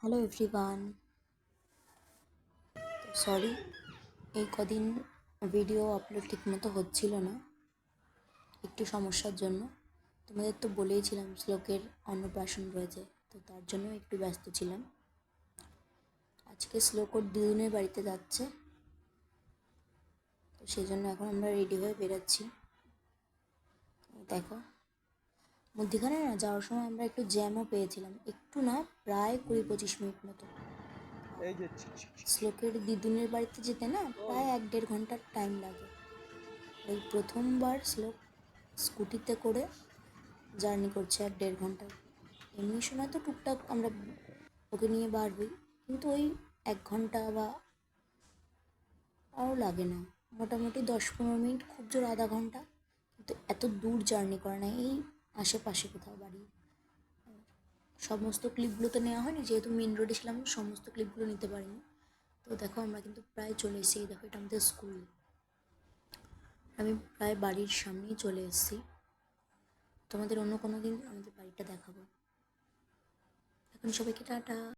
Hello everyone. তো sorry, এই কদিন ভিডিও আপলোড ঠিকমতো হচ্ছিল না, একটু সমস্যার জন্য। তোমাদের তো বলেইছিলাম শ্লোকের অন্নপ্রাশন রয়েছে, তো তার জন্য একটু ব্যস্ত ছিলাম। আজকে শ্লোক ওর দিদুনের বাড়িতে যাচ্ছে, তো সেই জন্য এখন আমরা রেডি হয়ে বেরোচ্ছি। দেখো, মধ্যিখানে না যাওয়ার সময় আমরা একটু জ্যামও পেয়েছিলাম, একটু না, প্রায় 20-25 মিনিট মতো। শ্লোকের দিদুনের বাড়িতে যেতে না প্রায় 1-1.5 ঘন্টার টাইম লাগে। এই প্রথমবার শ্লোক স্কুটিতে করে জার্নি করছে 1-1.5 ঘন্টার। এমনি সময় তো টুকটাক আমরা ওকে নিয়ে বার হই, কিন্তু ওই 1 ঘন্টা বা আরও লাগে না, মোটামুটি 10-15 মিনিট, খুব জোর আধা ঘন্টা। কিন্তু এত দূর জার্নি করে না, এই আশেপাশে কোথাও বাড়ি। সমস্ত ক্লিপগুলো তো নেওয়া হয়নি, যেহেতু মেন রোডে ছিলাম, সমস্ত ক্লিপগুলো নিতে পারিনি। তো দেখো, আমরা কিন্তু প্রায় চলে এসেছি। দেখো, এটা আমাদের স্কুল। আমি প্রায় বাড়ির সামনেই চলে এসেছি। তোমাদের অন্য কোনো দিন আমাদের বাড়িটা দেখাবো। এখন সবাইকে টাটা।